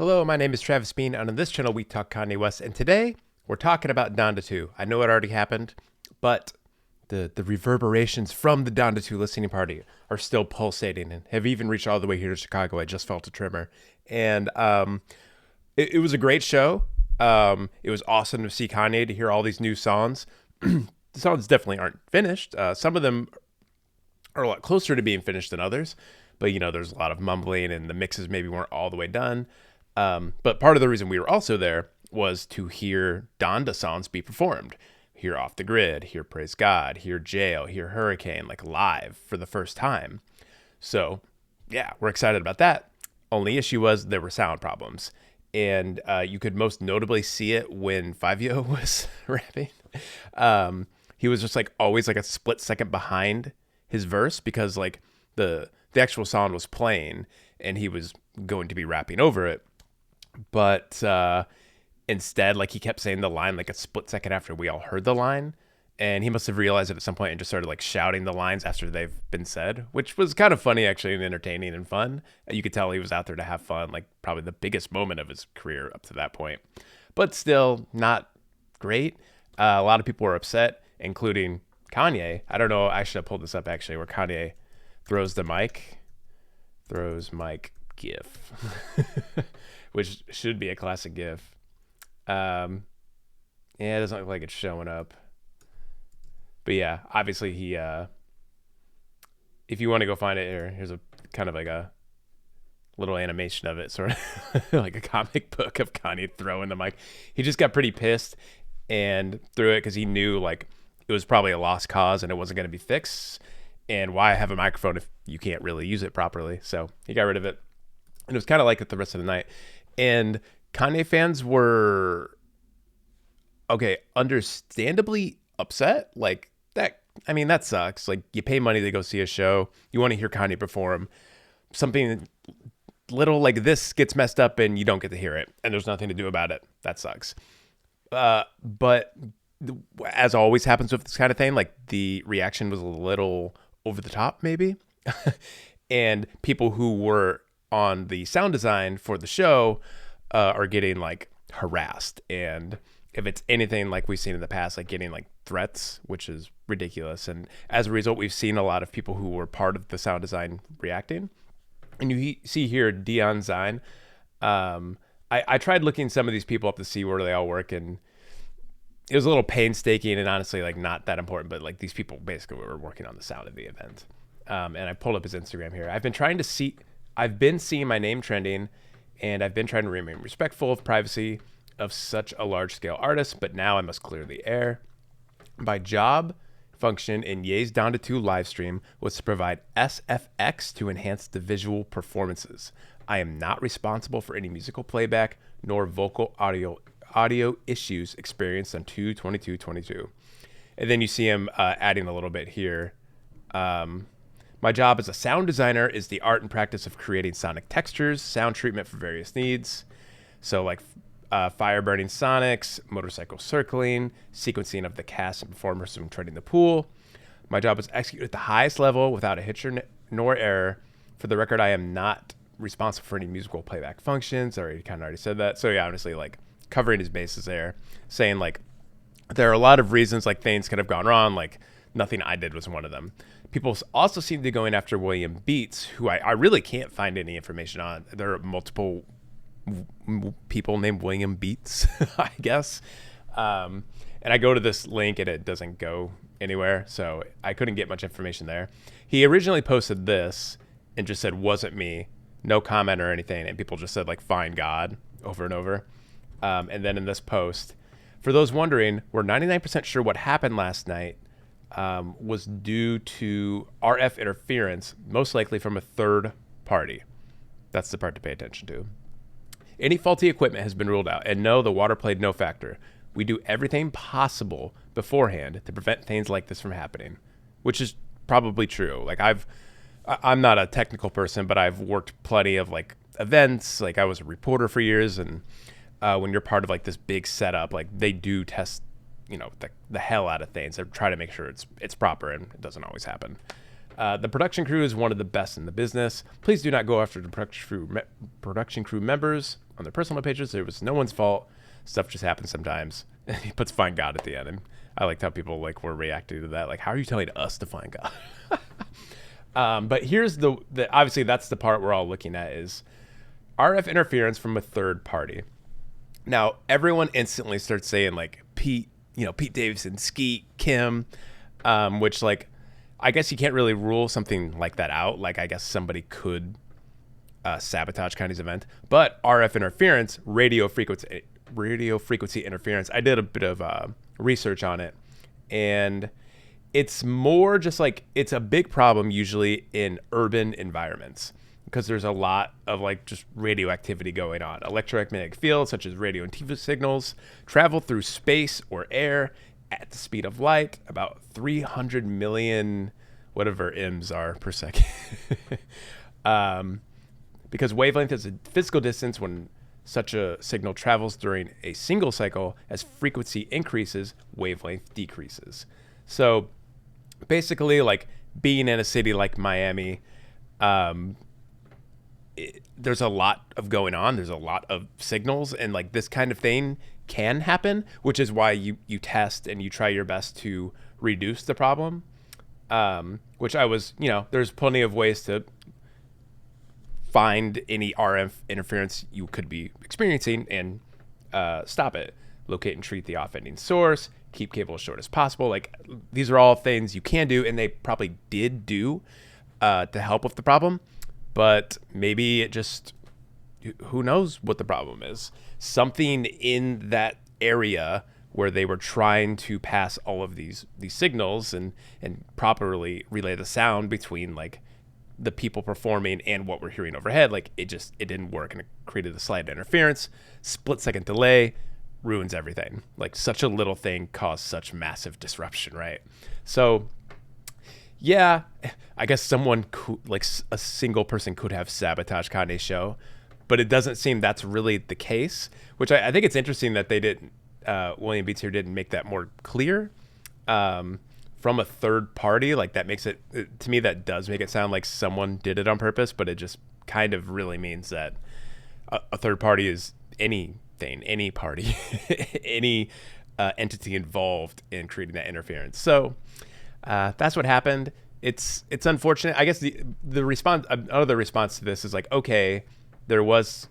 Hello, my name is Travis Bean, and on this channel we talk Kanye West, and today we're talking about Donda 2. I know it already happened, but the reverberations from the Donda 2 listening party are still pulsating and have even reached all the way here to Chicago. I just felt a tremor. And it was a great show. It was awesome to see Kanye, to hear all these new songs. The songs definitely aren't finished. Some of them are a lot closer to being finished than others, but there's a lot of mumbling and the mixes maybe weren't all the way done. But part of the reason we were also there was to hear Donda songs be performed. Hear Off the Grid, hear Praise God, hear Jail, hear Hurricane, like live for the first time. So, yeah, we're excited about that. Only issue was there were sound problems. And you could most notably see it when Fivio was rapping. He was just like always like a split second behind his verse because like the actual song was playing and he was going to be rapping over it. But instead, like he kept saying the line like a split second after we all heard the line. And he must have realized it at some point and just started like shouting the lines after they've been said, which was kind of funny actually and entertaining and fun. You could tell he was out there to have fun, like probably the biggest moment of his career up to that point. But still not great. A lot of people were upset, including Kanye. I don't know. I should have pulled this up actually where Kanye throws mic gif, which should be a classic gif. Yeah, it doesn't look like it's showing up. But yeah, obviously he, if you want to go find it here, here's a kind of like a little animation of it, sort of like a comic book of Kanye throwing the mic. He just got pretty pissed and threw it because he knew like it was probably a lost cause and it wasn't going to be fixed. And why have a microphone if you can't really use it properly? So he got rid of it. And it was kind of like it the rest of the night. And Kanye fans were, okay, understandably upset. Like that, I mean, that sucks. Like you pay money to go see a show. You want to hear Kanye perform. Something little like this gets messed up and you don't get to hear it. And there's nothing to do about it. That sucks. But as always happens with this kind of thing, like the reaction was a little over the top maybe. And people who were on the sound design for the show are getting like harassed. And if it's anything like we've seen in the past, like getting like threats, which is ridiculous. And as a result, we've seen a lot of people who were part of the sound design reacting. And you see here, Dion Zine. I tried looking some of these people up to see where they all work, and it was a little painstaking and honestly like not that important, but like these people basically were working on the sound of the event. And I pulled up his Instagram here. I've been seeing my name trending, and I've been trying to remain respectful of privacy of such a large scale artist, but now I must clear the air. My job function in Ye's Donda 2 live stream was to provide SFX to enhance the visual performances. I am not responsible for any musical playback nor vocal audio issues experienced on 2/22/22. And then you see him adding a little bit here. My job as a sound designer is the art and practice of creating sonic textures, sound treatment for various needs. So like fire burning sonics, motorcycle circling, sequencing of the cast and performers from treading the pool. My job is executed at the highest level without a hitch nor error. For the record, I am not responsible for any musical playback functions. I already said that. So yeah, honestly, like covering his bases there, saying like there are a lot of reasons like things could have gone wrong. Like nothing I did was one of them. People also seem to be going after William Beats, who I really can't find any information on. There are multiple people named William Beats, I guess. And I go to this link and it doesn't go anywhere. So I couldn't get much information there. He originally posted this and just said, wasn't me, no comment or anything. And people just said like, find God over and over. And then in this post, for those wondering, we're 99% sure what happened last night was due to RF interference, most likely from a third party. That's the part to pay attention to. Any faulty equipment has been ruled out, and no, the water played no factor. We do everything possible beforehand to prevent things like this from happening, which is probably true. Like I'm not a technical person, but I've worked plenty of like events. Like I was a reporter for years, and when you're part of like this big setup, like they do test, the hell out of things. They try to make sure it's proper, and it doesn't always happen. The production crew is one of the best in the business. Please do not go after the production crew members on their personal pages. It was no one's fault. Stuff just happens sometimes. And he puts find God at the end. And I liked how people like were reacting to that. Like, how are you telling us to find God? But here's the obviously that's the part we're all looking at is RF interference from a third party. Now, everyone instantly starts saying like Pete Davidson, Skeet, Kim, which like, I guess you can't really rule something like that out. Like, I guess somebody could sabotage Kanye's event, but RF interference, radio frequency interference. I did a bit of research on it, and it's more just like it's a big problem usually in urban environments because there's a lot of like just radioactivity going on. Electromagnetic fields such as radio and TV signals travel through space or air at the speed of light, about 300 million whatever m's are per second. Because wavelength is a physical distance when such a signal travels during a single cycle. As frequency increases, wavelength decreases. So basically, like being in a city like Miami, there's a lot of going on. There's a lot of signals, and like this kind of thing can happen, which is why you test and you try your best to reduce the problem. Which I was, there's plenty of ways to find any RF interference you could be experiencing and stop it. Locate and treat the offending source. Keep cable as short as possible. Like these are all things you can do, and they probably did do to help with the problem. But maybe it just, who knows what the problem is? Something in that area where they were trying to pass all of these signals and properly relay the sound between like the people performing and what we're hearing overhead, like it didn't work, and it created a slight interference. Split second delay ruins everything. Like such a little thing caused such massive disruption, right? So yeah, I guess someone could, like a single person could have sabotaged Kanye's show, but it doesn't seem that's really the case, which I think it's interesting that they didn't, William Beats here didn't make that more clear from a third party. Like that makes it, to me, that does make it sound like someone did it on purpose, but it just kind of really means that a third party is anything, any party, any entity involved in creating that interference. So that's what happened. It's unfortunate. I guess the response, another response to this is like, okay, there was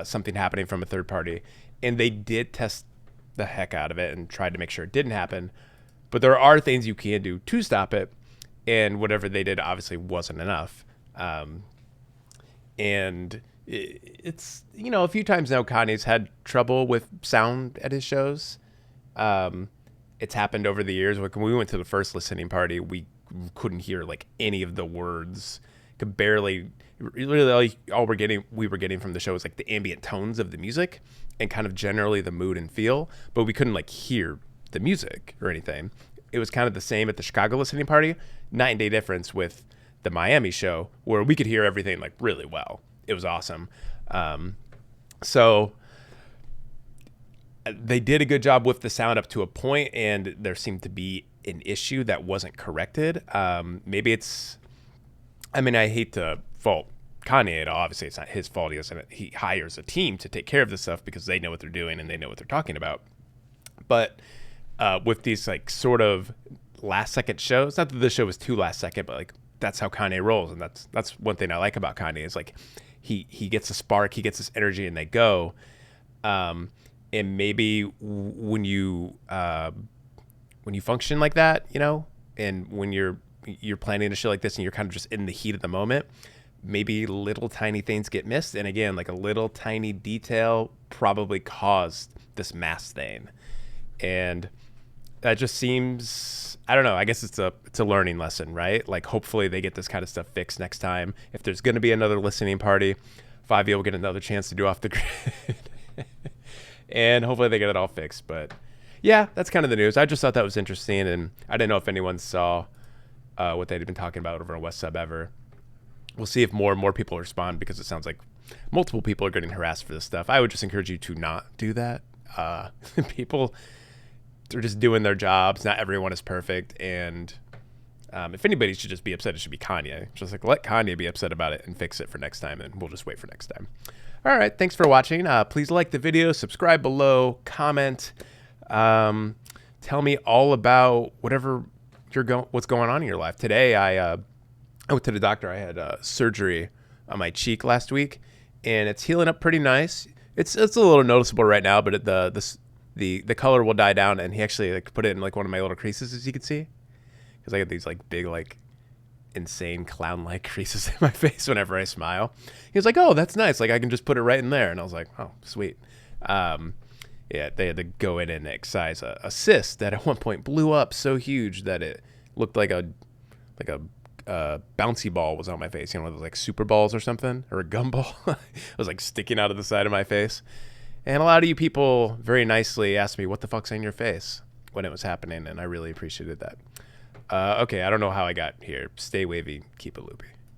something happening from a third party, and they did test the heck out of it and tried to make sure it didn't happen. But there are things you can do to stop it, and whatever they did obviously wasn't enough. And it's, a few times now Kanye's had trouble with sound at his shows. It's happened over the years. Like when we went to the first listening party, we couldn't hear like any of the words. Could barely, really all we were getting from the show was like the ambient tones of the music and kind of generally the mood and feel, but we couldn't like hear the music or anything. It was kind of the same at the Chicago listening party. Night and day difference with the Miami show, where we could hear everything like really well. It was awesome. So they did a good job with the sound up to a point, and there seemed to be an issue that wasn't corrected. Maybe it's, I hate to fault Kanye at all. Obviously, it's not his fault. He hires a team to take care of this stuff because they know what they're doing and they know what they're talking about. But with these like sort of last second shows, not that the show was too last second, but like that's how Kanye rolls, and that's one thing I like about Kanye is like he gets a spark, he gets this energy, and they go. And maybe when you function like that, and when you're planning a show like this and you're kind of just in the heat of the moment, maybe little tiny things get missed. And again, like a little tiny detail probably caused this mass thing. And that just seems, I don't know, I guess it's a learning lesson, right? Like hopefully they get this kind of stuff fixed next time. If there's going to be another listening party, 5E will get another chance to do Off the Grid. And hopefully they get it all fixed. But yeah, that's kind of the news. I just thought that was interesting, and I didn't know if anyone saw what they'd been talking about over on West Sub ever. We'll see if more and more people respond, because it sounds like multiple people are getting harassed for this stuff. I would just encourage you to not do that. People, they're just doing their jobs. Not everyone is perfect, and If anybody should just be upset, it should be Kanye. Just like let Kanye be upset about it and fix it for next time, and we'll just wait for next time. All right, thanks for watching. Please like the video, subscribe below, comment, tell me all about whatever what's going on in your life. Today, I went to the doctor. I had surgery on my cheek last week, and it's healing up pretty nice. It's a little noticeable right now, but the color will die down, and he actually like put it in like one of my little creases, as you can see, because I get these like big like insane clown-like creases in my face whenever I smile. He was like, "Oh, that's nice. Like I can just put it right in there," and I was like, "Oh, sweet." Yeah, they had to go in and excise a cyst that at one point blew up so huge that it looked like a bouncy ball was on my face. You know, one of those like super balls or something, or a gumball. It was like sticking out of the side of my face. And a lot of you people very nicely asked me, "What the fuck's on your face?" when it was happening, and I really appreciated that. Okay, I don't know how I got here. Stay wavy, keep it loopy.